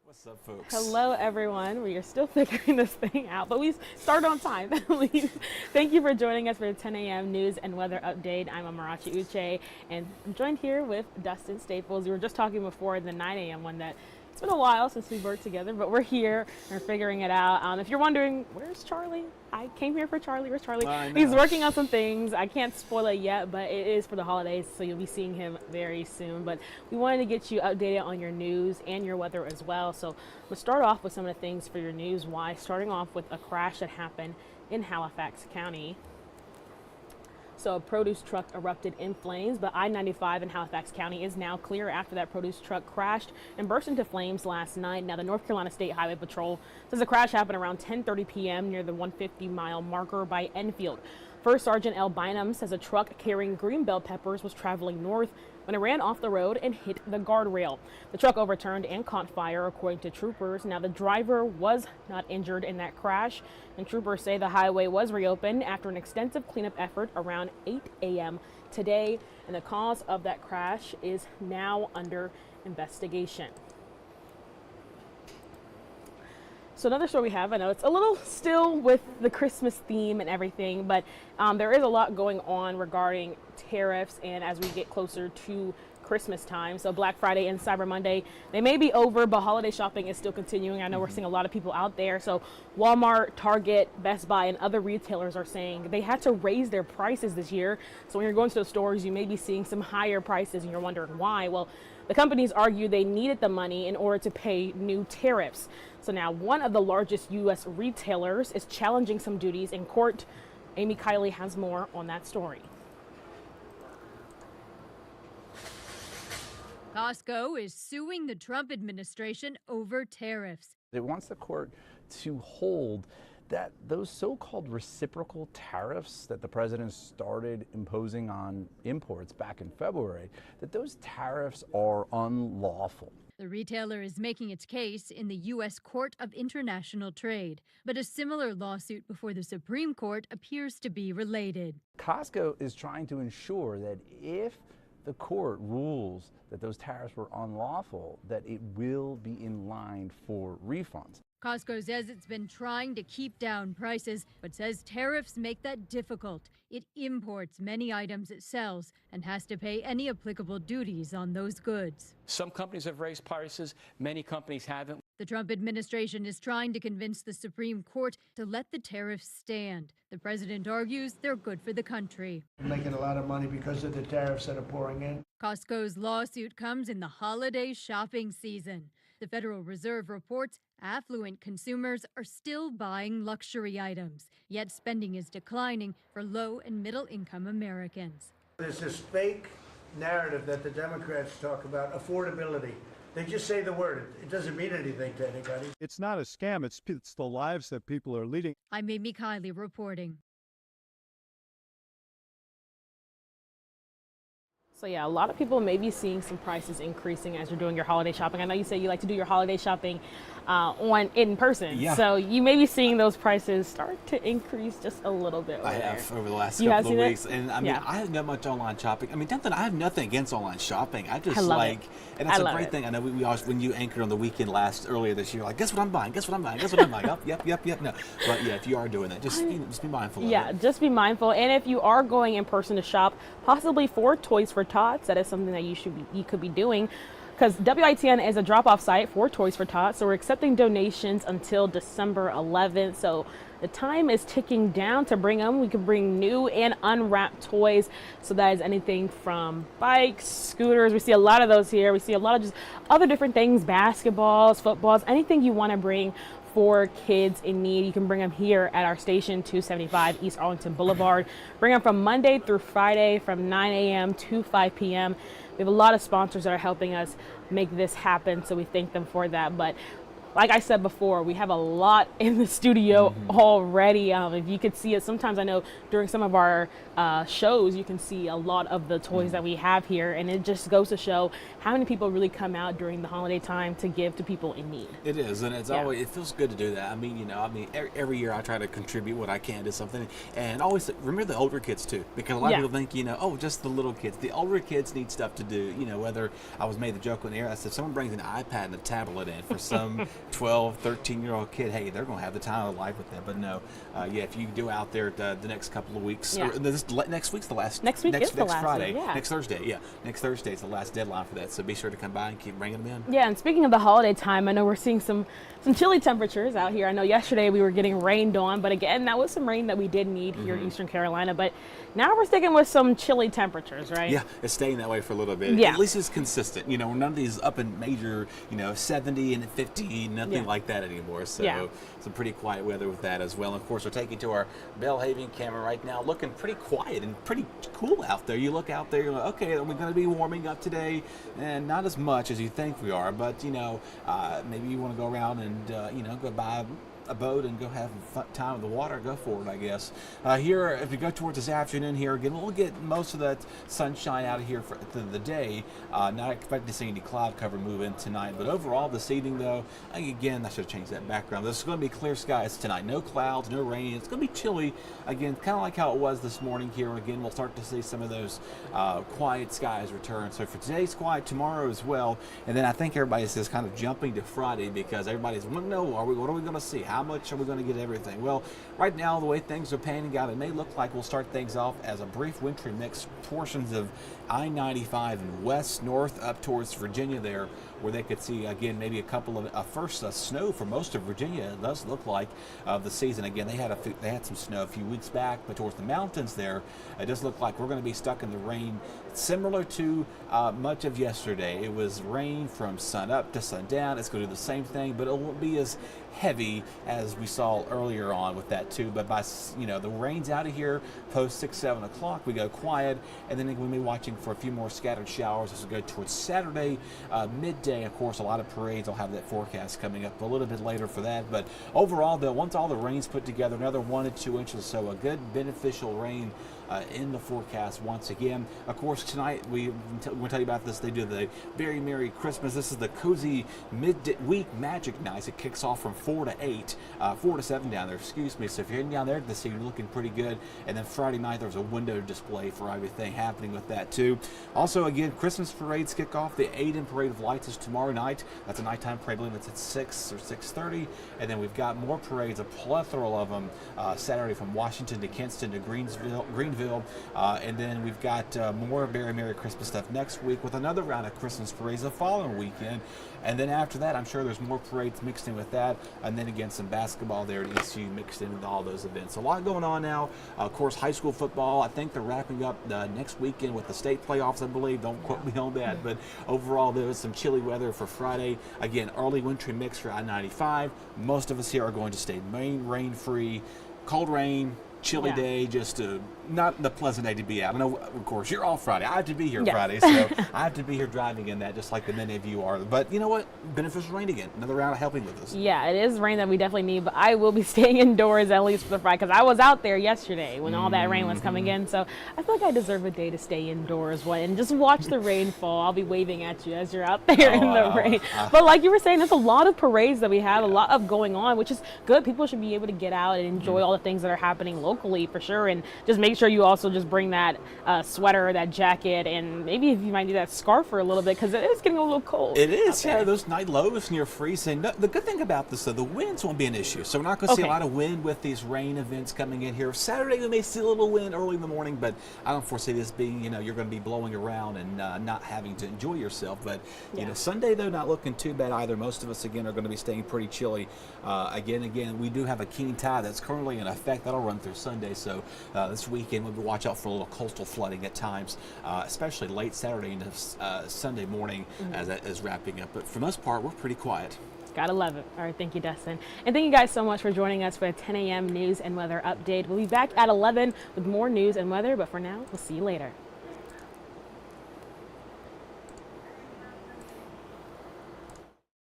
What's up, folks? Hello, everyone. We are still figuring this thing out, but we start on time at least. Thank you for joining us for the 10 a.m. news and weather update. I'm Amarachi Uche, and I'm joined here with Dustin Staples. We were just talking before the 9 a.m. one that it's been a while since we worked together, but we're here and we're figuring it out. If you're wondering, where's Charlie? I came here for Charlie. Where's Charlie? He's working on some things. I can't spoil it yet, but it is for the holidays, so you'll be seeing him very soon. But we wanted to get you updated on your news and your weather as well. So we'll start off with some of the things for your news. Why? Starting off with a crash that happened in Halifax County. So a produce truck erupted in flames, but I-95 in Halifax County is now clear after that produce truck crashed and burst into flames last night. Now the North Carolina State Highway Patrol says the crash happened around 10:30 p.m. near the 150-mile marker by Enfield. First Sergeant L. Bynum says a truck carrying green bell peppers was traveling north when it ran off the road and hit the guardrail. The truck overturned and caught fire, according to troopers. Now, the driver was not injured in that crash, and troopers say the highway was reopened after an extensive cleanup effort around 8 a.m. today, and the cause of that crash is now under investigation. So another story we have, I know it's a little still with the Christmas theme and everything, but there is a lot going on regarding tariffs and as we get closer to Christmas time. So Black Friday and Cyber Monday, they may be over, but holiday shopping is still continuing. I know we're seeing a lot of people out there. So Walmart, Target, Best Buy, and other retailers are saying they had to raise their prices this year. So when you're going to the stores, you may be seeing some higher prices and you're wondering why. Well, the companies argue they needed the money in order to pay new tariffs. So now one of the largest U.S. retailers is challenging some duties in court. Amy Kiley has more on that story. Costco is suing the Trump administration over tariffs. It wants the court to hold that those so-called reciprocal tariffs that the president started imposing on imports back in February, that those tariffs are unlawful. The retailer is making its case in the U.S. Court of International Trade, but a similar lawsuit before the Supreme Court appears to be related. Costco is trying to ensure that if the court rules that those tariffs were unlawful, that it will be in line for refunds. Costco says it's been trying to keep down prices, but says tariffs make that difficult. It imports many items it sells and has to pay any applicable duties on those goods. Some companies have raised prices, many companies haven't. The Trump administration is trying to convince the Supreme Court to let the tariffs stand. The president argues they're good for the country. We're making a lot of money because of the tariffs that are pouring in. Costco's lawsuit comes in the holiday shopping season. The Federal Reserve reports affluent consumers are still buying luxury items, yet spending is declining for low and middle income Americans. There's this fake narrative that the Democrats talk about, affordability. They just say the word. It doesn't mean anything to anybody. It's not a scam. It's the lives that people are leading. I'm Amy Kiley reporting. So yeah, a lot of people may be seeing some prices increasing as you're doing your holiday shopping. I know you say you like to do your holiday shopping in person. Yeah. So you may be seeing those prices start to increase just a little bit. I have over the last You have couple of seen weeks, it? and I mean, Yeah. I haven't done much online shopping. I mean, I have nothing against online shopping. I just I love like, it. and that's I a love great it. thing. I know we always, when you anchored on the weekend earlier this year, like, guess what I'm buying? Guess what I'm buying? Guess what I'm buying? Yep. No, but yeah, if you are doing that, just be mindful of Yeah, it. just be mindful. And if you are going in person to shop, possibly for Toys for Tots, that is something that you could be doing. Because WITN is a drop-off site for Toys for Tots, so we're accepting donations until December 11th. So the time is ticking down to bring them. We can bring new and unwrapped toys. So that is anything from bikes, scooters. We see a lot of those here. We see a lot of just other different things, basketballs, footballs, anything you want to bring for kids in need. You can bring them here at our station, 275 East Arlington Boulevard. Bring them from Monday through Friday from 9 a.m. to 5 p.m. We have a lot of sponsors that are helping us make this happen, so we thank them for that. But like I said before, we have a lot in the studio already. If you could see it, sometimes I know during some of our shows, you can see a lot of the toys that we have here, and it just goes to show how many people really come out during the holiday time to give to people in need. It is, and it's always, it feels good to do that. I mean, every year I try to contribute what I can to something, and always remember the older kids too, because a lot of people think, oh, just the little kids. The older kids need stuff to do. Whether I was made the joke on the air, I said, someone brings an iPad and a tablet in for some 12, 13-year-old kid, hey, they're going to have the time of their life with that. But no, if you do out there the next couple of weeks, or next week's the last. Next week is the last Friday, week, next Thursday, next Thursday is the last deadline for that. So be sure to come by and keep bringing them in. Yeah, and speaking of the holiday time, I know we're seeing some chilly temperatures out here. I know yesterday we were getting rained on, but again, that was some rain that we did need here in Eastern Carolina. But now we're sticking with some chilly temperatures, right? Yeah, it's staying that way for a little bit. Yeah. At least it's consistent. None of these up in major, 70 and 50, nothing like that anymore. So some pretty quiet weather with that as well. And of course, we're taking to our Belhaven camera right now, looking pretty quiet and pretty cool out there. You look out there, you're like, okay, are we going to be warming up today? And not as much as you think we are, but maybe you want to go around and go buy a boat and go have a fun time with the water, go for it, I guess. Here, if we go towards this afternoon here, again, we'll get most of that sunshine out of here for the day. Not expecting to see any cloud cover move in tonight, but overall this evening, though, again, I should have changed that background. This is going to be clear skies tonight. No clouds, no rain. It's going to be chilly. Again, kind of like how it was this morning here. Again, we'll start to see some of those quiet skies return. So for today's quiet, tomorrow as well. And then I think everybody's just kind of jumping to Friday because everybody's wanting to know, what are we going to see? How much are we going to get everything? Well, right now, the way things are panning out, it may look like we'll start things off as a brief wintry mix. Portions of I-95 and west, north, up towards Virginia there, where they could see, again, maybe a couple of first snow for most of Virginia. It does look like the season. Again, they had some snow a few weeks back, but towards the mountains there, it does look like we're going to be stuck in the rain, similar to much of yesterday. It was rain from sun up to sundown. It's going to do the same thing, but it won't be as heavy as we saw earlier on with that too. But by the rain's out of here post 6-7 o'clock, we go quiet, and then we'll be watching for a few more scattered showers as we go towards Saturday midday. Of course, a lot of parades will have that forecast coming up a little bit later for that. But overall, though, once all the rain's put together, another 1 to 2 inches, so a good beneficial rain in the forecast once again. Of course, tonight we'll tell you about this. They do the Very Merry Christmas. This is the cozy mid-week magic nights. It kicks off from 4 to 7 down there, excuse me. So if you're heading down there to see, you're looking pretty good. And then Friday night, there's a window display for everything happening with that too. Also, again, Christmas parades kick off. The Aiden Parade of Lights is tomorrow night. That's a nighttime parade. I believe it's at 6 or 6:30. And then we've got more parades, a plethora of them, Saturday from Washington to Kinston to Greenville. And then we've got more Very Merry Christmas stuff next week with another round of Christmas parades the following weekend. And then after that, I'm sure there's more parades mixed in with that. And then again, some basketball there at ECU mixed in with all those events. A lot going on now. Of course, high school football, I think they're wrapping up next weekend with the state playoffs, I believe. Don't quote me on that. But overall, there was some chilly weather for Friday. Again, early wintry mix for I-95. Most of us here are going to stay rain-free. Cold rain, chilly day, just not the pleasant day to be out. I know, of course, you're off Friday. I have to be here Friday, so I have to be here driving in that, just like the many of you are. But you know what? Beneficial rain again. Another round of helping with us. Yeah, it is rain that we definitely need, but I will be staying indoors at least for the Friday, because I was out there yesterday when all that rain was coming in. So I feel like I deserve a day to stay indoors and just watch the rain fall. I'll be waving at you as you're out there in the rain. But like you were saying, there's a lot of parades that we have, a lot of going on, which is good. People should be able to get out and enjoy all the things that are happening locally for sure, and just make sure you also just bring that sweater, that jacket, and maybe if you might need that scarf for a little bit, because it is getting a little cold. It is, yeah. Those night lows near freezing. No, the good thing about this, though, the winds won't be an issue. So we're not going to see a lot of wind with these rain events coming in here. Saturday we may see a little wind early in the morning, but I don't foresee this being, you're going to be blowing around and not having to enjoy yourself. But Sunday, though, not looking too bad either. Most of us again are going to be staying pretty chilly. Again, we do have a keen tide that's currently in effect. That'll run through Sunday. So this weekend we'll watch out for a little coastal flooding at times, especially late Saturday into Sunday morning as that is wrapping up. But for the most part, we're pretty quiet. Gotta love it. All right, thank you, Dustin. And thank you guys so much for joining us for a 10 a.m. news and weather update. We'll be back at 11 with more news and weather, but for now, we'll see you later.